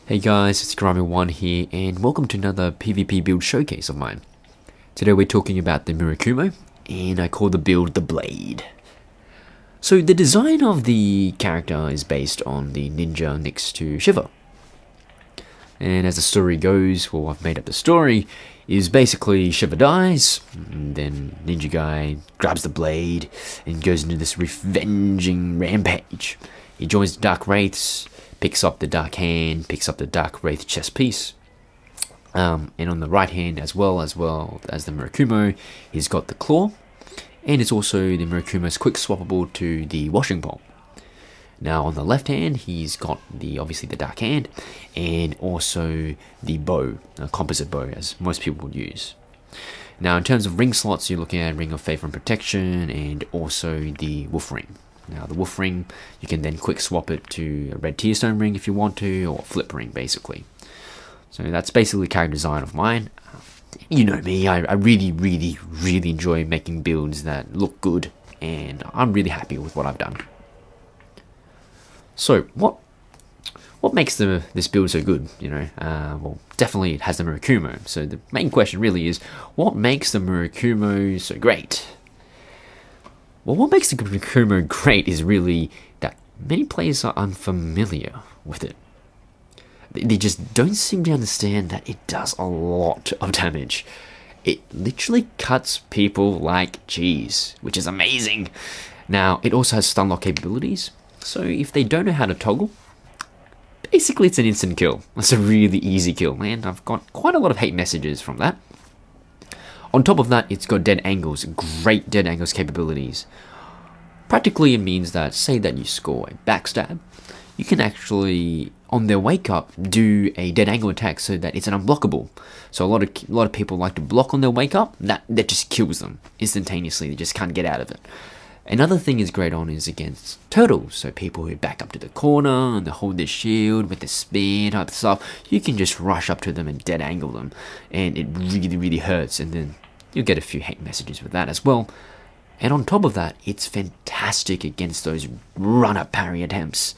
Hey guys, it's Karami1 here, and welcome to another PvP build showcase of mine. Today we're talking about the Murakumo, and I call the build the Blade. So the design of the character is based on the ninja next to Shiva. And as the story goes, well, I've made up the story, is basically Shiva dies, and then Ninja Guy grabs the blade and goes into this revenging rampage. He joins the Dark Wraiths, picks up the Dark Hand, picks up the Dark Wraith chest piece. And on the right hand as well as the Murakumo, he's got the claw, and it's also the Murakumo's quick swappable to the washing pole. Now on the left hand, he's got obviously the Dark Hand, and also the bow, a composite bow, as most people would use. Now in terms of ring slots, you're looking at Ring of Favor and Protection, and also the Wolf Ring. Now the Wolf Ring, you can then quick swap it to a red Tearstone ring if you want to, or a flip ring basically. So that's basically character design of mine. You know me, I really enjoy making builds that look good, and I'm really happy with what I've done. So what makes this build so good? You know, well, definitely it has the Murakumo. So the main question really is, what makes the Murakumo so great? Well, what makes the Murakumo great is really that many players are unfamiliar with it. They just don't seem to understand that it does a lot of damage. It literally cuts people like cheese, which is amazing. Now, it also has stun lock capabilities. So if they don't know how to toggle, basically it's an instant kill. It's a really easy kill, man. I've got quite a lot of hate messages from that. On top of that, it's got dead angles, great dead angles capabilities. Practically it means that, say that you score a backstab, you can actually, on their wake up, do a dead angle attack so that it's an unblockable. So a lot of people like to block on their wake up, that just kills them instantaneously, they just can't get out of it. Another thing is great on is against turtles, so people who back up to the corner and they hold their shield with the spear type of stuff, you can just rush up to them and dead angle them, and it really hurts, and then you'll get a few hate messages with that as well. And on top of that, it's fantastic against those run-up parry attempts.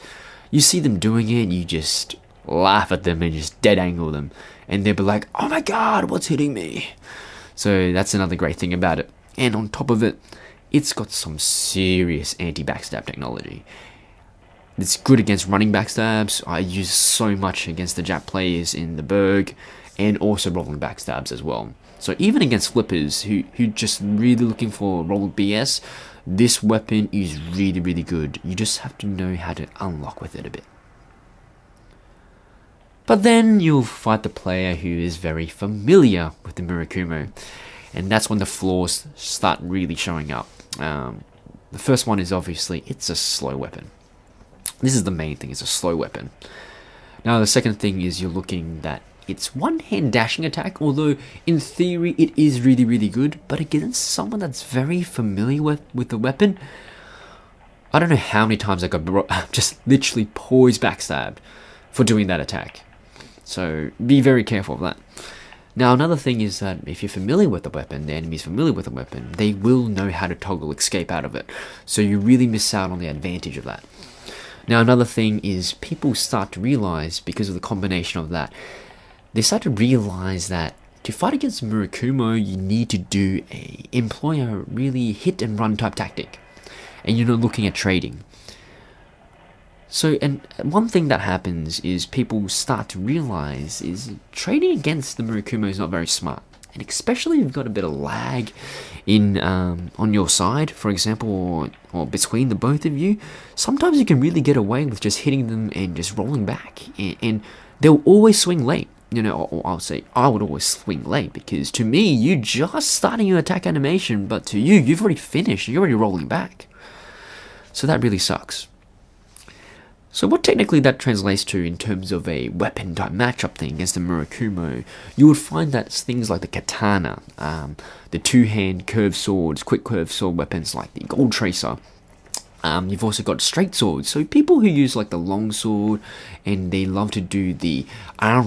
You see them doing it, you just laugh at them and just dead angle them, and they'll be like, oh my god, what's hitting me? So that's another great thing about it. And on top of it, it's got some serious anti-backstab technology. It's good against running backstabs. I use so much against the Jap players in the Berg, and also rolling backstabs as well. So even against flippers who just really looking for roll BS, this weapon is really good. You just have to know how to unlock with it a bit. But then you'll fight the player who is very familiar with the Murakumo, and that's when the flaws start really showing up. The first one is obviously it's a slow weapon. This is the main thing, it's a slow weapon. Now the second thing is you're looking that it's one-hand dashing attack, although in theory it is really good, but against someone that's very familiar with the weapon, I don't know how many times I got just literally poised backstabbed for doing that attack. So be very careful of that. Now another thing is that if you're familiar with the weapon, the enemy's familiar with the weapon, they will know how to toggle escape out of it. So you really miss out on the advantage of that. Now another thing is people start to realize, because of the combination of that, they start to realize that to fight against Murakumo, you need to employ a really hit and run type tactic. And you're not looking at trading. So, and one thing that happens is people start to realize is trading against the Murakumo is not very smart. And especially if you've got a bit of lag in on your side, for example, or between the both of you, sometimes you can really get away with just hitting them and just rolling back. And they'll always swing late. You know, or I'll say I would always swing late, because to me, you just starting your attack animation, but to you, you've already finished, you're already rolling back. So that really sucks. So what technically that translates to in terms of a weapon type matchup thing against the Murakumo, you would find that things like the katana, the two-hand curved swords, quick curved sword weapons like the Gold Tracer, you've also got straight swords, so people who use like the long sword, and they love to do the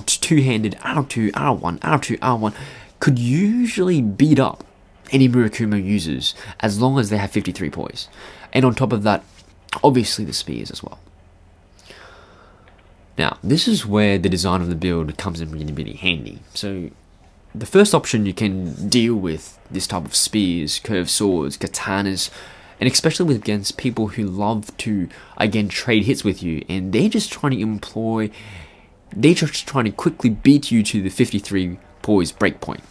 two-handed R2, R1, R2, R1, could usually beat up any Murakumo users as long as they have 53 poise. And on top of that, obviously the spears as well. Now, this is where the design of the build comes in really, really handy. So, the first option you can deal with this type of spears, curved swords, katanas, and especially against people who love to, again, trade hits with you, and they're just trying to quickly beat you to the 53 poise breakpoint.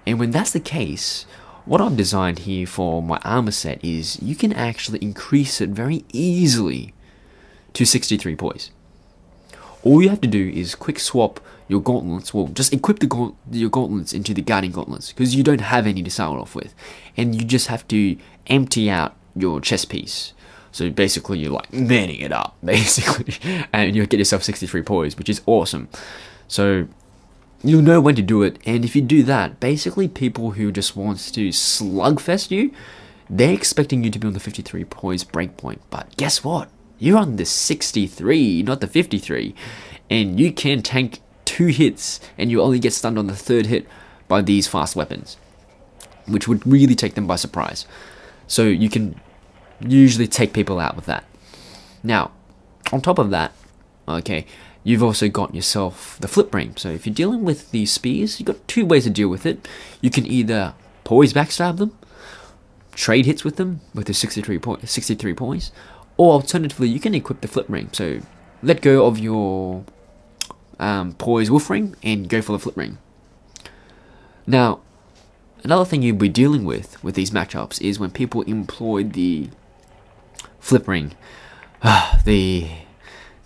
And when that's the case, what I've designed here for my armor set is you can actually increase it very easily to 63 poise. All you have to do is quick swap your gauntlets, well, just equip your gauntlets into the guarding gauntlets, because you don't have any to start off with, and you just have to empty out your chest piece. So basically you're like manning it up, basically, and you'll get yourself 63 poise, which is awesome. So you'll know when to do it, and if you do that, basically people who just wants to slugfest you, they're expecting you to be on the 53 poise breakpoint, but guess what? You're on the 63, not the 53, and you can tank 2 hits, and you only get stunned on the 3rd hit by these fast weapons, which would really take them by surprise. So you can usually take people out with that. Now, on top of that, okay, you've also got yourself the flip ring. So if you're dealing with these spears, you've got 2 ways to deal with it. You can either poise backstab them, trade hits with them with the 63 poise, or alternatively, you can equip the flip ring. So let go of your poise wolf ring and go for the flip ring. Now, another thing you'll be dealing with these matchups is when people employ the flip ring, the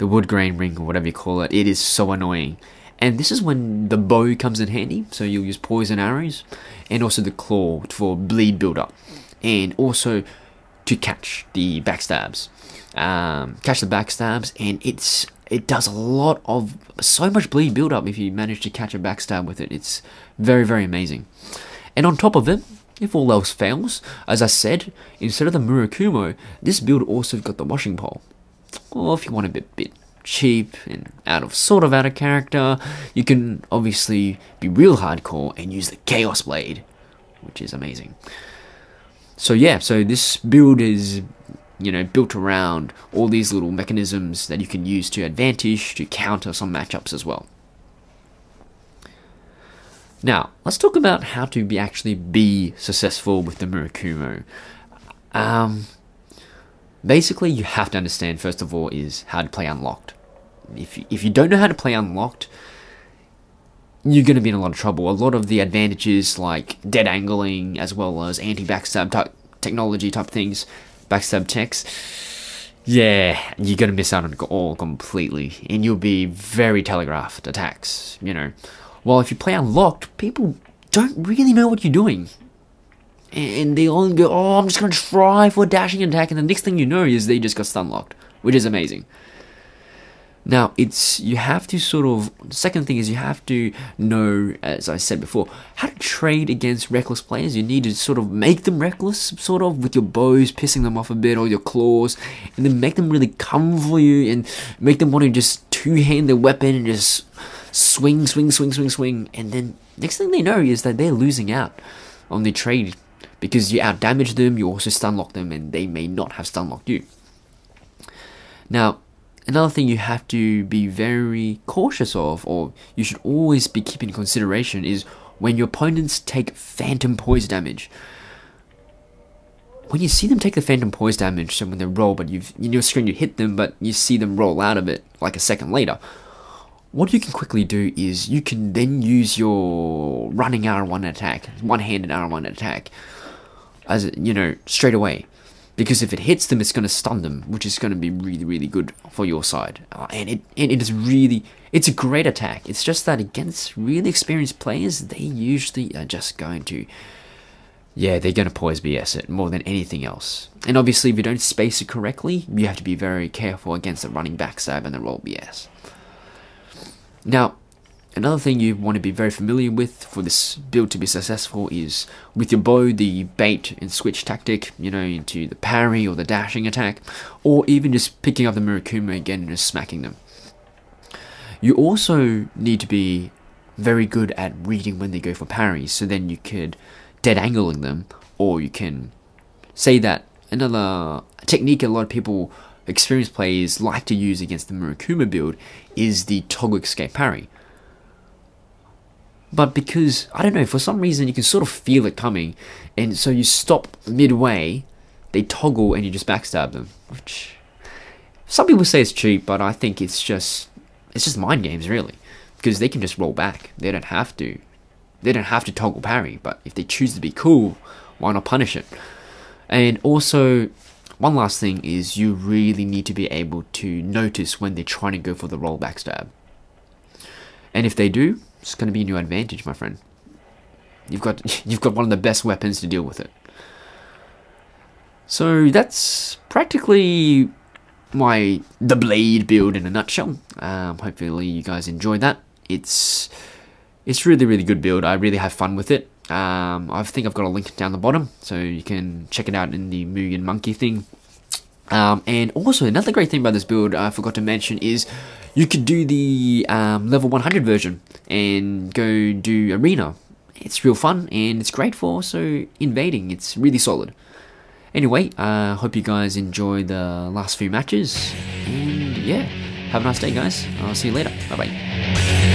wood grain ring, or whatever you call it. It is so annoying. And this is when the bow comes in handy. So you'll use poison arrows and also the claw for bleed build-up, and also to catch the backstabs. And it does so much bleed build up if you manage to catch a backstab with it. It's very, very amazing. And on top of it, if all else fails, as I said, instead of the murakumo, this build also got the washing pole. Or if you want a bit cheap and out of character, you can obviously be real hardcore and use the chaos blade, which is amazing. So yeah, so this build is, built around all these little mechanisms that you can use to advantage, to counter some matchups as well. Now, let's talk about how to actually be successful with the murakumo. Basically, you have to understand, first of all, is how to play unlocked. If you don't know how to play unlocked, you're going to be in a lot of trouble. A lot of the advantages like dead angling, as well as anti-backstab type technology type things, backstab techs, yeah, you're going to miss out on it all completely, and you'll be very telegraphed attacks, While if you play unlocked, people don't really know what you're doing. And they all go, oh, I'm just going to try for a dashing attack, and the next thing you know is they just got stun locked, which is amazing. Now, you have to the second thing is you have to know, as I said before, how to trade against reckless players. You need to sort of make them reckless, with your bows, pissing them off a bit, or your claws, and then make them really come for you, and make them want to just two-hand their weapon and just swing, and then next thing they know is that they're losing out on the trade, because you out-damage them, you also stun-lock them, and they may not have stun-locked you. Now, another thing you have to be very cautious of, or you should always be keeping in consideration, is when your opponents take phantom poise damage. When you see them take the phantom poise damage, so when they roll, but in your screen you hit them, but you see them roll out of it like a second later, what you can quickly do is you can then use your running R1 attack, one-handed R1 attack, as straight away. Because if it hits them, it's going to stun them, which is going to be really, really good for your side. It's a great attack. It's just that against really experienced players, they usually are just going to, they're going to poise BS it more than anything else. And obviously, if you don't space it correctly, you have to be very careful against the running backstab and the roll BS. Now, another thing you want to be very familiar with for this build to be successful is with your bow, the bait and switch tactic, into the parry or the dashing attack, or even just picking up the murakumo again and just smacking them. You also need to be very good at reading when they go for parries, so then you could dead angling them, or you can say that another technique a lot of people experienced players like to use against the Murakumo build is the toggle escape parry. But because, I don't know, for some reason you can sort of feel it coming, and so you stop midway, they toggle and you just backstab them. Which, some people say it's cheap, but I think it's just mind games really. Because they can just roll back, they don't have to toggle parry, but if they choose to be cool, why not punish it? And also, one last thing is you really need to be able to notice when they're trying to go for the roll backstab. And if they do, it's going to be a new advantage, my friend. You've got one of the best weapons to deal with it. So that's practically the blade build in a nutshell. Hopefully you guys enjoyed that. It's really good build. I really have fun with it. I think I've got a link down the bottom, so you can check it out in the Mugen Monkey thing. And also another great thing about this build I forgot to mention is you could do the level 100 version and go do arena. It's real fun and it's great for also invading. It's really solid. Anyway, hope you guys enjoy the last few matches, and yeah, have a nice day guys. I'll see you later. Bye bye.